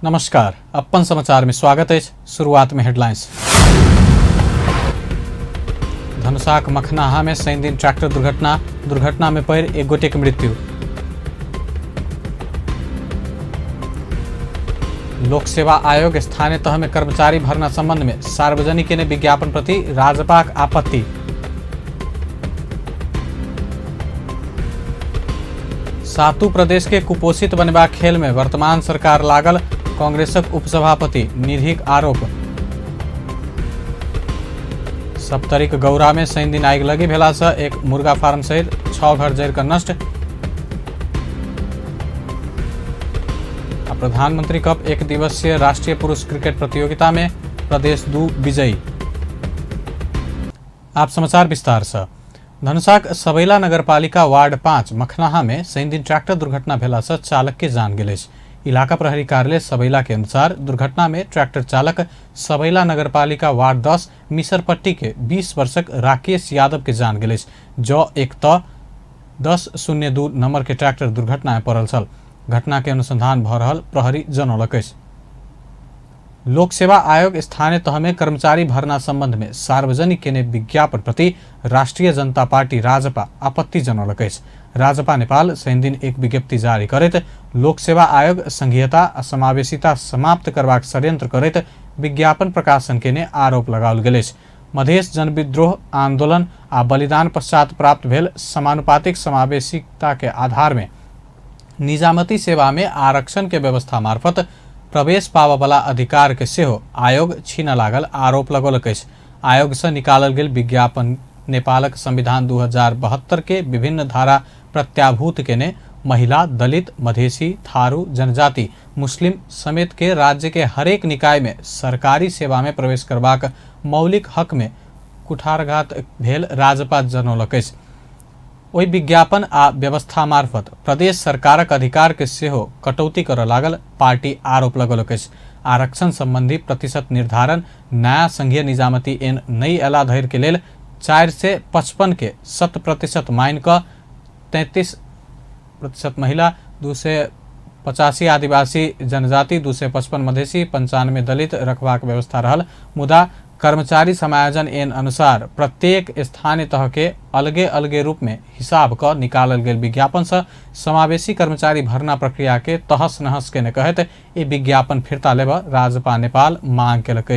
नमस्कार, अपन समाचार में स्वागत है। शुरुआत में हेडलाइंस। धनुषाक मखनाहा में शनि दिन ट्रैक्टर दुर्घटना में पैर एक गोटे की मृत्यु। लोक सेवा आयोग स्थानीय तह में कर्मचारी भर्ना संबंध में सार्वजनिक ने विज्ञापन प्रति राजपाक आपत्ति। सातु प्रदेश के कुपोषित बनवा खेल में वर्तमान सरकार लागल, कांग्रेसक उपसभापति निधिक आरोप। सप्तरीक गौरा में शनि दिन आगि लगी भेला से एक मुर्गा फार्म सहित 6 घर जरि कर नष्ट। प्रधानमंत्री कप 1 दिवसीय राष्ट्रीय पुरुष क्रिकेट प्रतियोगिता में प्रदेश 2 विजयी। आप समाचार विस्तार से। धनुषाक सबैला नगरपालिका वार्ड 5 मखनाहा में शनि दिन ट्रैक्टर दुर्घटना भेला से चालक के जान गेल। इलाका प्रहरी कार्यालय सबैला के अनुसार दुर्घटना में ट्रैक्टर चालक सबैला नगरपालिका वार्ड 10 मिसरपट्टी के 20 वर्षक राकेश यादव के जान गेल, जो एक 1002 नंबर के ट्रैक्टर दुर्घटना में पड़ल छल। घटना के अनुसंधान भ रहल प्रहरी जनौलक। लोक सेवा आयोग स्थानीय तह में कर्मचारी भर्ना संबंध में सार्वजनिक केने विज्ञापन प्रति राष्ट्रीय जनता पार्टी राजपा आपत्ति जनौलक। राजपा नेपाल शनि दिन एक विज्ञप्ति जारी करैत लोक सेवा आयोग संघीयता आ समावेशिता समाप्त करबाक षड्यंत्र करैत विज्ञापन प्रकाशन केने आरोप लगाओल गेल। मधेश जनविद्रोह आंदोलन आ बलिदान पश्चात प्राप्त भेल समानुपातिक समावेशिता के आधार में निजामती सेवा में आरक्षण के व्यवस्था मार्फत प्रवेश पावा वाला अधिकार के सेहो आयोग छीन लागल आरोप लगौलक। आयोग से निकालल गेल विज्ञापन नेपालक संविधान 2072 के विभिन्न धारा प्रत्याभूत केने महिला, दलित, मधेसी, थारू, जनजाति, मुस्लिम समेत के राज्य के हरेक निकाय में सरकारी सेवा में प्रवेश करबाक मौलिक हक में कुठारघात भेल राजपा जनौलक। ओहि विज्ञापन आ व्यवस्था मार्फत प्रदेश सरकारक अधिकार के सेहो कटौती कर लागल पार्टी आरोप लगौलक। आरक्षण संबंधी प्रतिशत निर्धारण नया संघीय निजामती एन नई एला धैर के लेल 4 से 55 के 100% माइन क 33% महिला, 285 आदिवासी जनजाति, 255 मधेसी, 95 दलित रखबाक व्यवस्था रहल। मुदा कर्मचारी समायोजन एन अनुसार प्रत्येक स्थानीय तह के अलगे अलगे रूप में हिसाब क निकालल गेल विज्ञापन से समावेशी कर्मचारी भर्ना प्रक्रिया के तहस नहस के कहत ये विज्ञापन फिरता लेब राजपा नेपाल मांग केलक।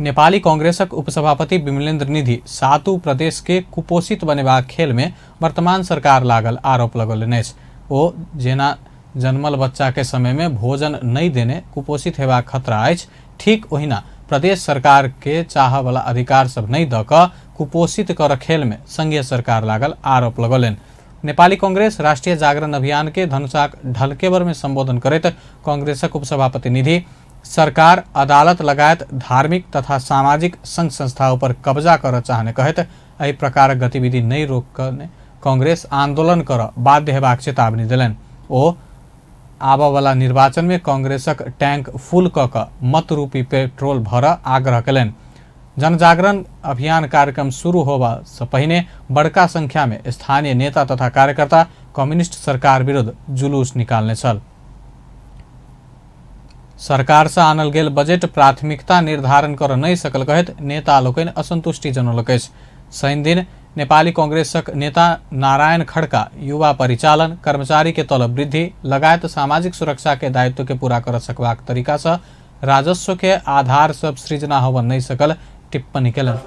नेपाली कांग्रेसक उपसभापति विमलेन्द्र निधि सातु प्रदेश के कुपोषित बनेबा खेल में वर्तमान सरकार लागल आरोप लगौलनि। ओ जेना जन्मल बच्चा के समय में भोजन नहीं देने कुपोषित हेबाक खतरा अछि, ठीक ओहिना प्रदेश सरकार के चाह वाला अधिकार सब नहीं द क कुपोषित कर खेल में संघीय सरकार लागल आरोप लगौलनि। नेपाली कांग्रेस राष्ट्रीय जागरण अभियान के धनुषाक ढलकेवर में संबोधन करैत कांग्रेसक उपसभापति निधि सरकार अदालत लगायत धार्मिक तथा सामाजिक संघ संस्थाओं पर कब्जा कर चाहने कहत एहि प्रकारक गतिविधि नहीं रोकने कांग्रेस आंदोलन कर बाध्य हेबाक चेतावनी देलनि। ओ आबा वाला निर्वाचन में कांग्रेसक टैंक फुल क मत रूपी पेट्रोल भर आग्रह कलनि। जनजागरण अभियान कार्यक्रम शुरू होबा से पहिने बड़का संख्या में स्थानीय नेता तथा कार्यकर्ता कम्युनिस्ट सरकार विरुद्ध जुलूस निकालने छल। सरकार से आनल गेल बजट प्राथमिकता निर्धारण कर नहीं सकल कहत नेता लोकनि असंतुष्टि जनौलक। शनि दिन नेपाली कांग्रेसक नेता नारायण खड़का युवा परिचालन, कर्मचारी के तलब वृद्धि लगायत सामाजिक सुरक्षा के दायित्व के पूरा कर सकबाक तरीका से राजस्व के आधार सब सृजना हो नहीं सकल टिप्पणी केलन।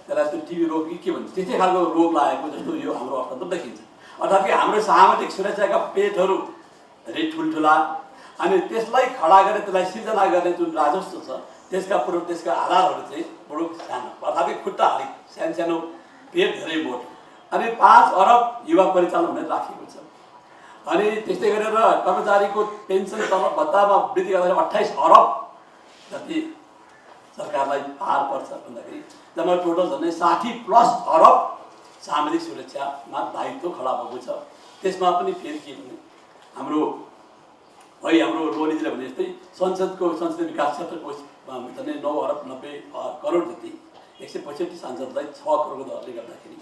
त्यसलाई त्यो टिभी रोग के भन्छ त्यस्तै खालको रोग लागेको जस्तो यो हाम्रो अवस्था देखिन्छ। अर्थात् कि हाम्रो सामाजिक सुरक्षाका पेटहरू धेरै ठुल्ठुला अनि त्यसलाई खडा गरेर त्यसलाई सिर्जना गर्ने जुन राजस्व छ त्यसका आधारहरू चाहिँ बडो सानो, अर्थात् खुट्टा अलिक सानो पेट धेरै मोटो अनि 5 अरब युवा परिचालन भनेर राखिएको छ। अनि त्यस्तै गरेर कर्मचारीको पेन्सन तलब भत्तामा वृद्धि गर्दा 28 अरब जति सरकारलाई भार पर्छ भन्दाखेरि जम्मा टोटल झन्डै 60+ अरब सामाजिक सुरक्षामा दायित्व खडा भएको छ। त्यसमा पनि फेरि के भने हाम्रो है हाम्रो रोनीजीले भने जस्तै संसदीय विकास क्षेत्र कोष झन्डै 9 अरब 90 करोड जति 165 सांसदलाई 6 करोडको दरले गर्दाखेरि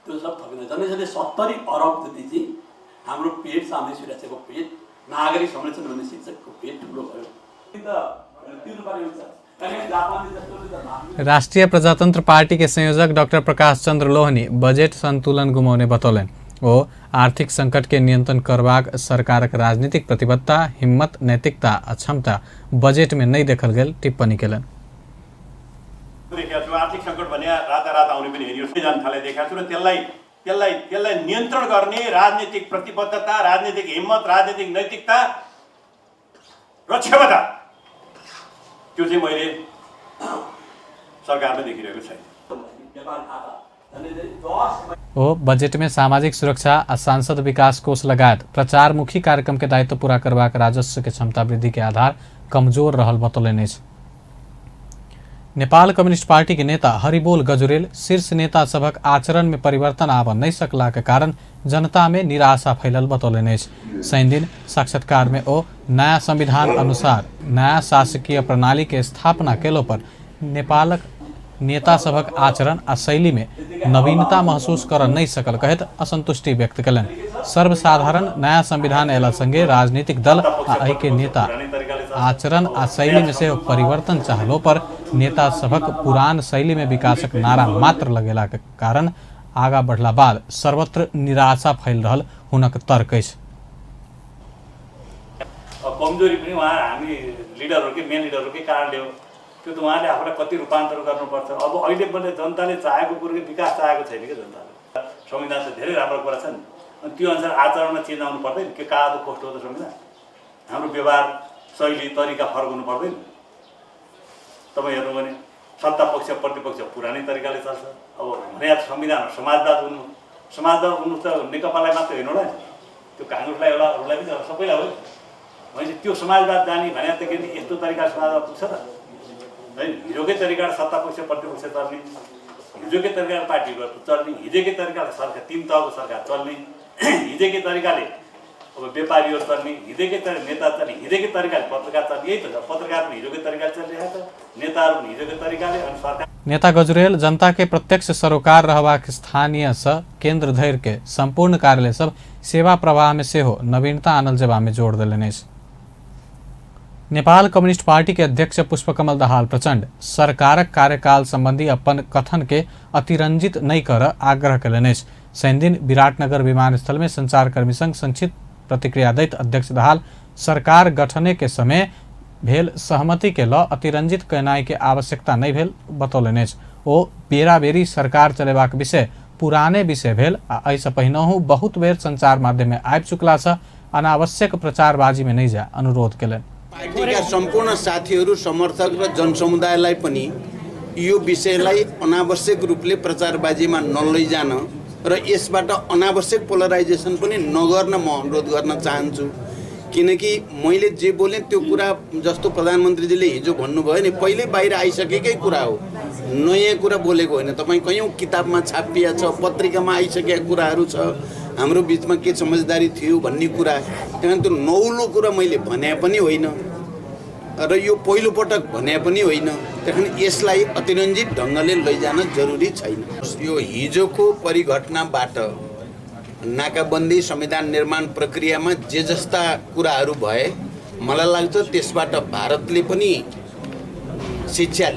त्यो सब थपिँदा झन्डै 70 अरब जति चाहिँ हाम्रो पेट सामने सुरक्षाको पेट नागरिक संरक्षण भन्ने शीर्षकको पेट ठुलो भयो। राष्ट्रिय प्रजातन्त्र पार्टी के संयोजक डॉक्टर प्रकाश चंद्र लोहनी बजेट संतुलन गुमाउने बतौलन। ओ आर्थिक संकट के नियंत्रण करबाक सरकारक राजनीतिक प्रतिबद्धता, हिम्मत, नैतिकता आ क्षमता बजेट में नहीं देखल गेल टिप्पणी केलन। आर्थिक संकट भने रातारात आउने पनि होइन, यो जान थाले देखाएको छु र त्यसलाई नियन्त्रण गर्ने राजनीतिक प्रतिबद्धता, राजनीतिक हिम्मत, राजनीतिक नैतिकता र क्षमता त्यो चाहिँ मैले सरकारमा देखिरहेको छैन। ओ बजेट में सामाजिक सुरक्षा आ सांसद विकास कोष लगायत प्रचारमुखी कार्यक्रम के दायित्व पूरा करबाक राजस्व के क्षमता वृद्धि के आधार कमजोर रहल बतौलन अछि। नेपाल कम्युनिस्ट पार्टी के नेता हरिबोल गजुरेल शीर्ष नेता सबक आचरण में परिवर्तन आब नहीं सकला के कारण जनता में निराशा फैलल बतौलन अछि। शनि दिन साक्षात्कार में ओ नया संविधान अनुसार नया शासकीय प्रणाली के स्थापना केलो पर नेपालक नेता सबक आचरण आ शैली में नवीनता महसूस कर नहीं सकल कहत असंतुष्टि व्यक्त कलन। सर्वसाधारण नया संविधान एला संगे राजनीतिक दल आ एहि के नेता आचरण आ शैली में से परिवर्तन चाहलो पर नेता सबक पुरान शैली में विकासक नारा मात्र लगेला के कारण आगा बढ़ला बाद सर्वत्र निराशा फैल रहल हुनक तर्क अछि। कमजोरी पनि उहाँ हामी लिडरहरुकै मेन लिडरहरुकै कारणले हो। त्यो त उहाँले आफूलाई कति रूपान्तरण गर्नुपर्छ। अब अहिले पनि जनताले चाहेको कुरोको विकास चाहेको छैन के जनताले। संविधान त धेरै राम्रो कुरा छ नि, अनि त्यो अनुसार आचरणमा चेन्ज आउनु पर्दैन के कालो कोष्ट हो त संविधान। हाम्रो व्यवहार शैली तरिका फरक हुनु पर्दैन। तपाईँ हेर्नु भने सत्ता पक्ष प्रतिपक्ष पुरानै तरिकाले चल्छ। अब भने संविधान समाजवाद हुनु त नेकपालाई मात्रै होइन होला, त्यो काङ्ग्रेसलाई होला, अरूलाई पनि सबैलाई हो। भने त्यो समाजवाद जाने भने त के यस्तो तरिका समाजवाद पुग्छ त होइन। हिजोकै तरिका सत्ता पक्ष प्रतिपक्ष चल्ने, हिजोकै तरिकाले पार्टीहरू चल्ने, हिजोकै तरिकाले सरकार 3 तहको सरकार चल्ने, हिजोकै तरिकाले अब व्यापारीहरू चल्ने, हिजोकै नेता चल्ने, हिजोकै तरिकाले पत्रकार चल्ने। यही त छ, पत्रकार पनि हिजोकै तरिकाले चलिरहेको छ, नेताहरू पनि हिजोकै तरिकाले। अनि सरकार नेता गजुरेल जनता के प्रत्यक्ष सरोकार रहबाक स्थानीय स केंद्र धैर्य के संपूर्ण कार्यालय सब सेवा प्रवाह में सेहो नवीनता आनल जेबा में जोड़ देलनि अछि। नेपाल कम्युनिस्ट पार्टी के अध्यक्ष पुष्पकमल दाहाल प्रचंड सरकारक कार्यकाल संबंधी अपन कथन के अतिरंजित नहीं कर आग्रह कयलनि अछि। शनि दिन विराटनगर विमानस्थल में संचारकर्मी संग संक्षिप्त प्रतिक्रिया दैत अध्यक्ष दाहाल सरकार गठने के समय भेल सहमति के लऽ अतिरंजित कयनाइ के आवश्यकता नहीं भेल बतौलनि अछि। ओ बेरा बेरी सरकार चलेबाक विषय पुराने विषय भेल आ एहिसँ पहिनहु बहुत बेर संचार माध्यम में आबि चुकला सँ अनावश्यक प्रचारबाजी में नहीं जाय अनुरोध कयलनि। पार्टीका सम्पूर्ण साथीहरू, समर्थक र जनसमुदायलाई पनि यो विषयलाई अनावश्यक रूपले प्रचारबाजीमा नलैजान र यसबाट अनावश्यक पोलराइजेसन पनि नगर्न म अनुरोध गर्न चाहन्छु। किनकि मैले जे बोलेँ त्यो कुरा जस्तो प्रधानमन्त्रीजीले हिजो भन्नुभयो नि, पहिले बाहिर आइसकेकै कुरा हो, नयाँ कुरा बोलेको होइन। तपाईँ कयौँ किताबमा छापिया छ, पत्रिकामा आइसकेका कुराहरू छ, हाम्रो बिचमा के समझदारी थियो भन्ने कुरा। त्यहाँ त्यो नौलो कुरा मैले भने पनि होइन र यो पहिलो पटक भने पनि होइन। त्यहाँ यसलाई अतिरञ्जित ढङ्गले लैजान जरुरी छैन। यो हिजोको परिघटनाबाट नाकाबन्दी संविधान निर्माण प्रक्रियामा जे जस्ता कुराहरू भए मलाई लाग्छ त्यसबाट भारतले पनि शिक्षा।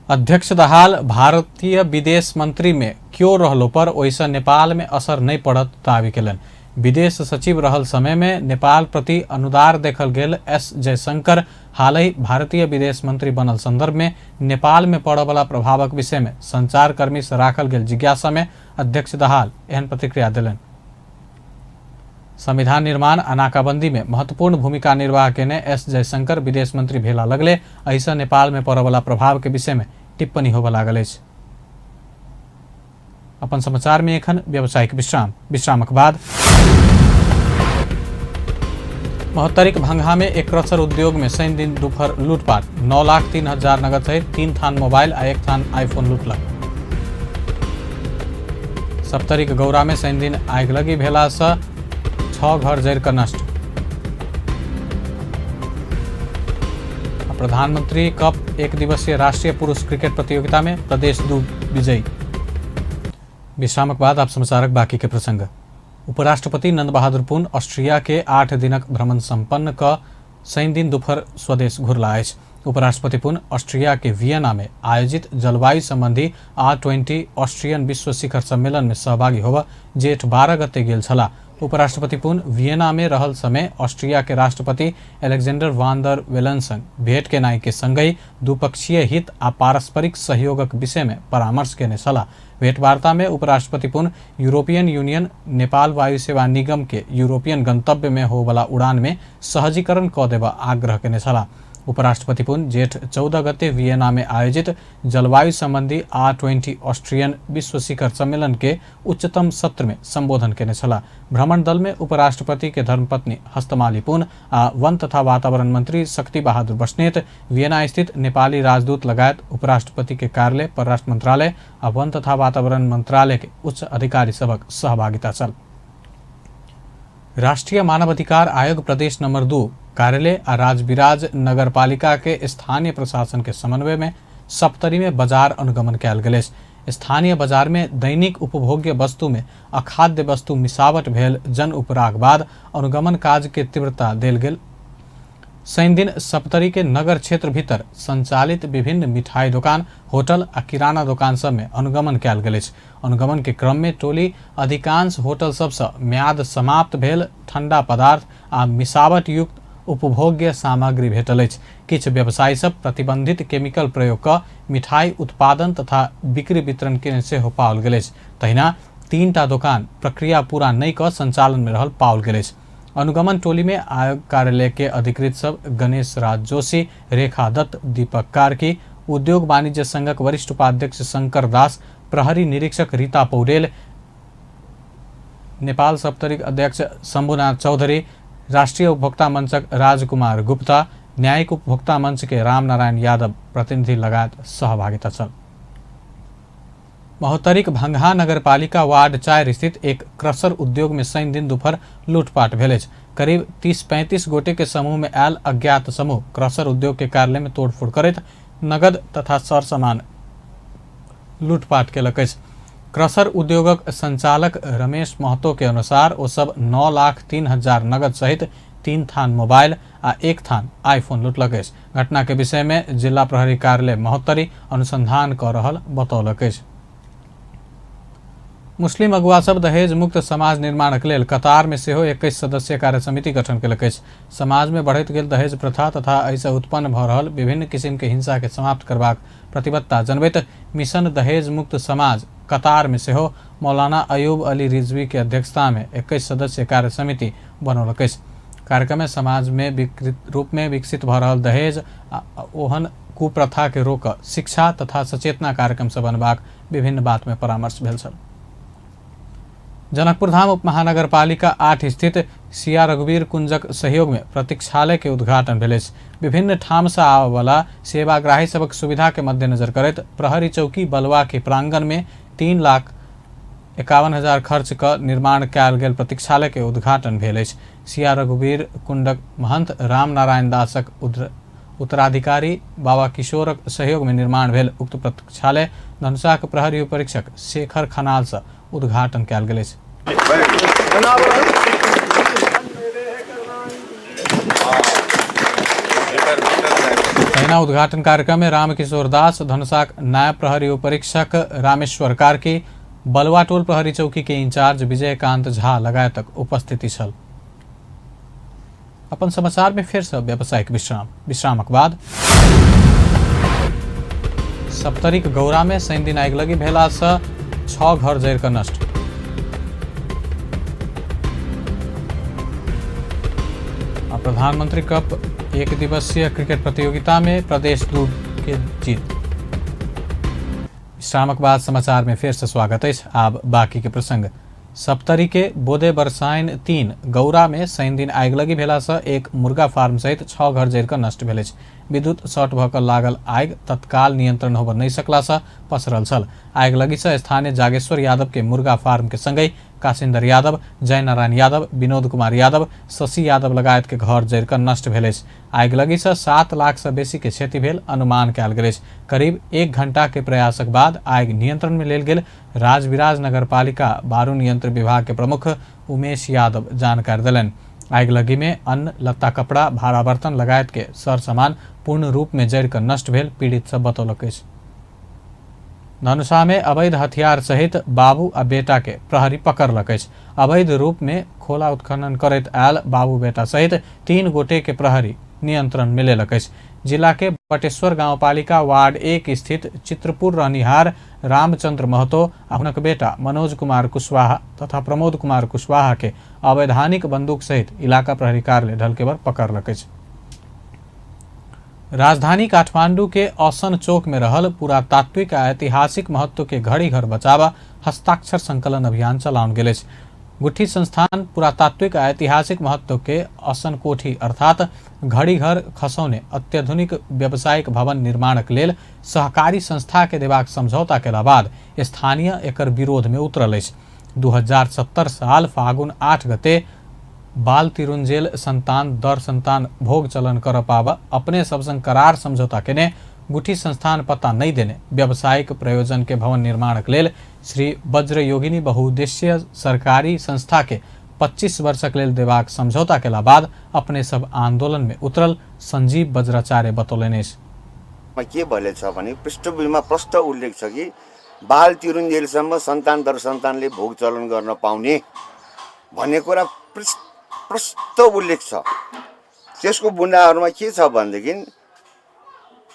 अध्यक्ष दाहाल भारतीय विदेश मंत्री में क्यों रहलो पर ओइसा नेपाल में असर नहीं पड़त दावी केलन। विदेश सचिव रहल समय में नेपाल प्रति अनुदार देखल गेल एस जयशंकर हालै भारतीय विदेश मंत्री बनल संदर्भ में नेपाल में पड़े वाला प्रभावक विषय में संचारकर्मी से राखल गेल जिज्ञासा में अध्यक्ष दाहाल एहन प्रतिक्रिया दिलन। संविधान आ नाकाबंदी में महत्वपूर्ण भूमिका निर्वाह केने एस जयशंकर विदेश मंत्री भेला लगले ऐसा नेपाल में पड़े वाला प्रभाव के विषय में टिप्पणी होबे लागल अछि। अपन समाचार में एखन व्यावसायिक विश्रामक बाद महोत्तरीक भंगहा में एक क्रशर उद्योग में शनि दिन दोपहर लूटपाट 9,03,000 नगद सहित 3 थान मोबाइल आ 1 थान आईफोन लूटलक। सप्तरीक गौरा में शनि दिन आगि लगी भेला से 6 घर जरि कऽ नष्ट। प्रधानमंत्री कप एक दिवसीय राष्ट्रीय पुरुष क्रिकेट प्रतियोगिता में प्रदेश 2 विजयी। विश्रामक बाद आप समाचारक बाकी के प्रसंग। उपराष्ट्रपति नंद बहादुर पुन ऑस्ट्रिया के 8 दिनक भ्रमण संपन्न क शनि दिन दोपहर स्वदेश घुरला अछि। उपराष्ट्रपति पुन ऑस्ट्रिया के वियना में आयोजित जलवायु संबंधी R20 ऑस्ट्रियन विश्व शिखर सम्मेलन में सहभागी होब जेठ 12 गते गेल छला। उपराष्ट्रपति पुन वियना में रहल समय ऑस्ट्रिया के राष्ट्रपति एलेक्जेंडर वान डर बेलन संग भेंट केनाई के संगही द्विपक्षीय हित आ पारस्परिक सहयोगक विषय में परामर्श केने छला। भेंटवार्ता में उपराष्ट्रपति पुन यूरोपियन यूनियन नेपाल वायु सेवा निगम के यूरोपियन गंतव्य में होबला उड़ान में सहजीकरण क देबा आग्रह केने छला। उपराष्ट्रपति पुन जेठ 14 गते वियना में आयोजित जलवायु संबंधी R20 ऑस्ट्रियन विश्व शिखर सम्मेलन के उच्चतम सत्र में संबोधन केने छला। भ्रमण दल में उपराष्ट्रपति के धर्मपत्नी हस्तमाली पुन आ वन तथा वातावरण मंत्री शक्ति बहादुर बस्नेत, वियना स्थित नेपाली राजदूत लगायत उपराष्ट्रपति के कार्यालय, परराष्ट्र मंत्रालय आ वन तथा वातावरण मंत्रालय के उच्च अधिकारी सबक सहभागिता छल। राष्ट्रीय मानवाधिकार आयोग प्रदेश नंबर 2 कार्यालय आ राजविराज नगरपालिका के स्थानीय प्रशासन के समन्वय में सप्तरी में बाजार अनुगमन कयल गेल। स्थानीय बाजार में दैनिक उपभोग्य वस्तु में अखाद्य वस्तु मिसावट भेल जन उपराग बाद अनुगमन काज के तीव्रता देल गेल। शनि दिन सप्तरी के नगर क्षेत्र भीतर संचालित विभिन्न मिठाई दुकान, होटल आ किराना दुकान सब में अनुगमन कयल गेल। अनुगमन के क्रम में टोली अधिकांश होटल सबसँ म्याद समाप्त भेल ठंडा पदार्थ आ मिसावट युक्त उपभोग्य सामग्री भेटल अछि। किछु व्यवसायी सब प्रतिबंधित केमिकल प्रयोग क मिठाई उत्पादन तथा बिक्री वितरण के सेहो पाओल गेल अछि। तहिना 3टा दुकान प्रक्रिया पूरा नहीं क संचालन में रहल पाओल गेल अछि। अनुगमन टोली में आयोग कार्यालय के अधिकृत सब गणेश राज जोशी, रेखा दत्त, दीपक कार्की, उद्योग वाणिज्य संघक वरिष्ठ उपाध्यक्ष शंकर दास, प्रहरी निरीक्षक रीता पौडेल, नेपाल सप्तरी अध्यक्ष शंभुनाथ चौधरी, राष्ट्रीय उपभोक्ता मंचक राजकुमार गुप्ता, न्यायिक उपभोक्ता मंच के रामनारायण यादव प्रतिनिधि लगायत सहभागिता छल। महोत्तरीक भंगहा नगरपालिका वार्ड 4 स्थित एक क्रशर उद्योग में शनि दिन दोपहर लूटपाट भेल अछि। करीब 30-35 गोटे के समूह में आयल अज्ञात समूह क्रशर उद्योग के कार्यालय में तोड़फोड़ करैत नगद तथा सरसामान लूटपाट केलक अछि। क्रशर उद्योगक संचालक रमेश महतो के अनुसार ओ सब 9,03,000 नगद सहित 3 थान मोबाइल आ 1 थान आईफोन लूटलक अछि। घटना के विषय में जिला प्रहरी कार्यालय महोत्तरी अनुसंधान क रहल बतौलक अछि। मुस्लिम अगुवा सब दहेज मुक्त समाज निर्माणक लेल कतार में सेहो 21 सदस्यीय कार्य समिति गठन केलक अछि। समाज में बढ़ैत गेल दहेज प्रथा तथा एहिसँ उत्पन्न भऽ रहल विभिन्न किसिम के हिंसा के समाप्त करबाक प्रतिबद्धता जनबैत मिशन दहेज मुक्त समाज कतार में सेहो मौलाना अयूब अली रिजवी के अध्यक्षता में 21 सदस्यीय कार्य समिति बनौलक अछि। कार्यक्रम में समाज में विकृत रूप में विकसित भऽ रहल दहेज ओहन कुप्रथा के रोक शिक्षा तथा सचेतना कार्यक्रम से बनबाक विभिन्न बात में परामर्श भेल छल। जनकपुर धाम उप महानगरपालिका 8 स्थित सिया रघुवीर कुंजक सहयोग में प्रतीक्षालय के उद्घाटन भेल अछि। विभिन्न ठाम से आबय वाला सेवाग्राही सबक सुविधा के मद्देनजर करैत प्रहरी चौकी बलवा के प्रांगण में 3,51,000 खर्च क निर्माण कयल गेल प्रतीक्षालय के उद्घाटन भेल अछि। सिया रघुवीर कुंडक महंत रामनारायण दासक उत्तराधिकारी बाबा किशोरक सहयोग में निर्माण भेल उक्त प्रतीक्षालय धनुषाक प्रहरी परीक्षक शेखर खनाल से उद्घाटन कयल गेल अछि। तहिना उद्घाटन कार्यक्रम में रामकिशोर दास, धनुषाक नायब प्रहरी परीक्षक रामेश्वर कार्की, बलवा टोल प्रहरी चौकी के इंचार्ज विजयकांत झा लगायतक उपस्थिति छल। अपन समाचार में फिर से व्यावसायिक विश्रामक बाद सप्तरीक गौरा में शनि दिन आगिलगी भेला से 6 घर जरि कऽ नष्ट। प्रधानमंत्री कप एक दिवसीय क्रिकेट प्रतियोगिता में प्रदेश 2 के जीत। विश्रामक बाद समाचार में फिर से स्वागत है। आब बाकी के प्रसंग। सप्तरी के बोदे बरसाइन 3 गौरा में शनि दिन आगिलगी भेला से एक मुर्गा फार्म सहित 6 घर जरि कऽ नष्ट भेल अछि। विद्युत शॉर्ट भऽ कऽ लागल आगि तत्काल नियंत्रण होबऽ नहि सकला सँ पसरल छल। आगि लगी सँ स्थानीय जागेश्वर यादव के मुर्गा फार्म के संगै काशिंदर यादव, जयनारायण यादव, विनोद कुमार यादव, शशि यादव लगायत के घर जरि कऽ नष्ट भेल अछि। आगि लगी सँ 7 लाख सँ बेसी के क्षति भेल अनुमान कयल गेल अछि। करीब 1 घंटा के प्रयासक बाद आगि नियंत्रण में लेल गेल। राजविराज नगरपालिका बारू नियंत्रण विभाग के प्रमुख उमेश यादव जानकारी देलनि। आगि लगी में अन्न, लत्ता, कपड़ा, भाड़ा बर्तन लगायत के सर सामान पूर्ण रूप में जरि कऽ नष्ट भेल पीड़ित सब बतौलक अछि। धनुषा में अवैध हथियार सहित बाबू आ बेटा के प्रहरी पकड़लक अछि। अवैध रूप में खोला उत्खनन करैत आयल बाबू बेटा सहित 3 गोटे के प्रहरी नियंत्रण में लेलक अछि। जिला के बटेश्वर गांवपालिका वार्ड 1 स्थित चित्रपुर रहनिहार रामचंद्र महतो आ हुनक बेटा मनोज कुमार कुशवाहा तथा प्रमोद कुमार कुशवाहा के अवैधानिक बंदूक सहित इलाका प्रहरी कार्यालय ढलकेबर पकड़लक अछि। राजधानी काठमांडू के औसन चौक में रहल पुरातात्विक आ ऐतिहासिक महत्व के घड़ी घर बचावा हस्ताक्षर संकलन अभियान चलाओल गेल अछि। गुठी संस्थान पुरातात्विक आ ऐतिहासिक महत्व के औसन कोठी अर्थात घड़ी घर खसौने अत्याधुनिक व्यावसायिक भवन निर्माणक लेल सहकारी संस्था के देबाक समझौता केला बाद स्थानीय एकर विरोध में उतरल अछि। 2070 साल फागुन 8 गते बाल तिरुंजेल संतान दर संतान भोग चलन कर पावा अपने सब संग करार समझौता केने गुठी संस्थान पता नहीं देने व्यावसायिक प्रयोजन के भवन निर्माणक लेल श्री वज्र योगिनी बहुउद्देशीय सरकारी संस्था के 25 वर्षक लेल देबाक समझौता केला बाद अपने सब आंदोलन में उतरल संजीव वज्राचार्य बतौलनि। के भले छ भने पृष्ठभूमिमा प्रष्ट उल्लेख छ कि बाल तिरुन्जेलसम्म सन्तान दर सन्तानले भोग चलन गर्न पाउने भन्ने कुरा प्रष्ट उल्लेख छ। त्यसको बुँदाहरूमा के छ भनेदेखि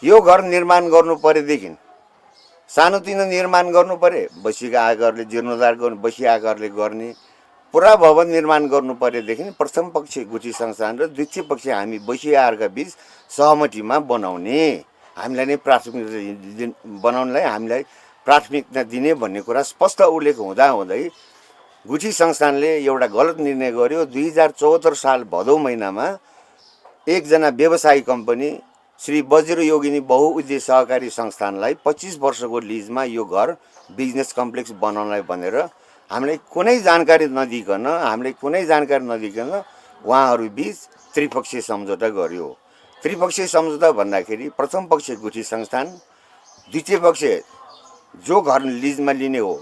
यो घर निर्माण गर्नु परेदेखि सानोतिनो निर्माण गर्नु परे, बसीका आगरले जीर्णोद्धार गर्नु, बसी आगरले गर्ने, पुरा भवन निर्माण गर्नु परेदेखि प्रथम पक्ष गुठी संस्थान र द्वितीय पक्ष हामी बसी आगरका बीच सहमतिमा बनाउने, हामीलाई नै प्राथमिकता बनाउनलाई हामीलाई प्राथमिकता दिने भन्ने कुरा स्पष्ट उल्लेख हुँदा हुँदै गुठी संस्थानले एउटा गलत निर्णय गर्यो। 2074 साल भदौ महिनामा एकजना व्यवसायी कम्पनी श्री वज्र योगिनी बहुउद्देश्य सहकारी संस्थानलाई 25 वर्षको लिजमा यो घर बिजनेस कम्प्लेक्स बनाउनलाई भनेर हामीलाई कुनै जानकारी नदिकन उहाँहरू बीच त्रिपक्षीय सम्झौता गर्यो। त्रिपक्षीय सम्झौता भन्दाखेरि प्रथम पक्ष गुठी संस्थान, द्वितीय पक्ष जो घर लिजमा लिने हो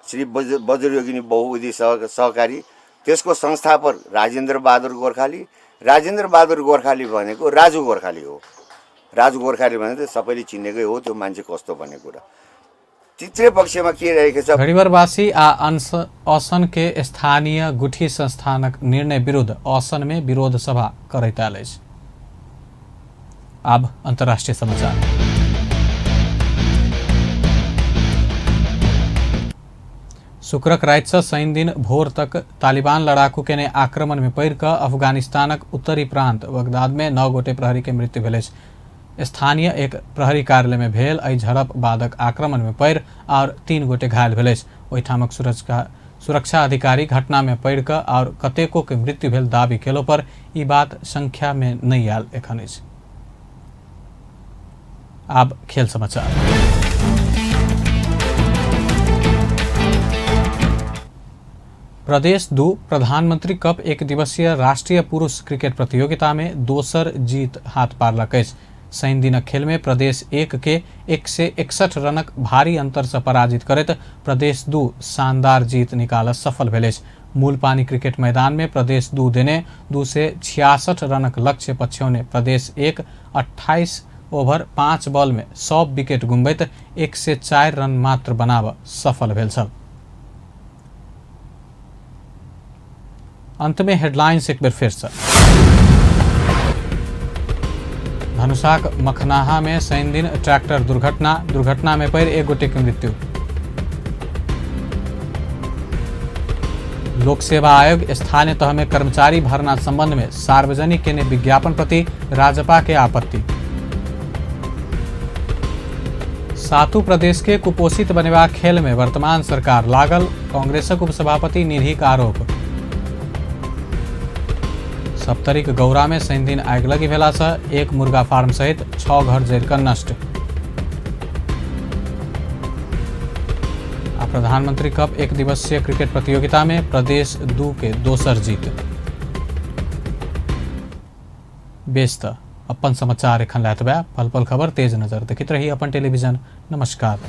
श्री वज्र योगिनी बहुउद्देश्य सहकारी, त्यसको संस्थापक राजेन्द्र बहादुर गोर्खाली। राजेन्द्र बहादुर गोर्खाली भनेको राजु गोर्खाली हो। राजु गोर्खाली भने त सबैले चिनेकै हो, त्यो मान्छे कस्तो भन्ने कुरा। तृतीय पक्षमा के रहेको छ, घड़ीवरवासी आ औसन के स्थानीय गुठी संस्थानक निर्णय विरुद्ध औसन में विरोध सभा करैत आयल अछि। अब अंतर्राष्ट्रीय समाचार। शुक्रक राति सँ शनि दिन भोर तक तालिबान लड़ाकू केने आक्रमण में पड़ि कऽ अफगानिस्तानक उत्तरी प्रांत बगदाद में 9 गोटे प्रहरी के मृत्यु भेल अछि। स्थानीय एक प्रहरी कार्यालय में भेल एहि झड़प बादक आक्रमण में पड़ि और 3 गोटे घायल भेल अछि। ओहिठामक सुरक्षा अधिकारी घटना में पड़ि कऽ और कतेको के मृत्यु भेल दावी केलो पर ई बात संख्या में नहीं आयल एखन अछि। अब खेल समाचार। प्रदेश 2 प्रधानमंत्री कप 1 दिवसीय राष्ट्रीय पुरुष क्रिकेट प्रतियोगिता में दोसर जीत हाथ पारलक अछि। शनि दिनक खेल में प्रदेश 1 के 161 रनक भारी अंतर से पराजित करैत प्रदेश 2 शानदार जीत निकालऽ सफल भेल अछि। मूलपानी क्रिकेट मैदान में प्रदेश 2 देने 266 रनक लक्ष्य पछ्यौने प्रदेश 1 28 ओवर 5 बॉल में 100 विकेट गुमबैत 104 रन मात्र बनाबऽ सफल भेल छल। अंत में हेडलाइंस एक बार फिर से। धनुषाक मखनाहा में शनि दिन ट्रैक्टर दुर्घटना में पड़ि 1 गोटे की मृत्यु। लोक सेवा आयोग स्थानीय तह में कर्मचारी भरना संबंध में सार्वजनिक केने विज्ञापन प्रति राजपा के आपत्ति। सातु प्रदेश के कुपोषित बनेवा खेल में वर्तमान सरकार लागल, कांग्रेसक उपसभापति निरीहक आरोप। सप्तरीक गौरा में शनि दिन आग लगी भेला से एक मुर्गा फार्म सहित 6 घर जरि कर नष्ट। प्रधानमंत्री कप 1 दिवसीय क्रिकेट प्रतियोगिता में प्रदेश 2 के दोसर जीत। बेस्त अपन समाचार एखन लातबा पल पल खबर तेज नजर देखित रही अपन टेलीविजन। नमस्कार।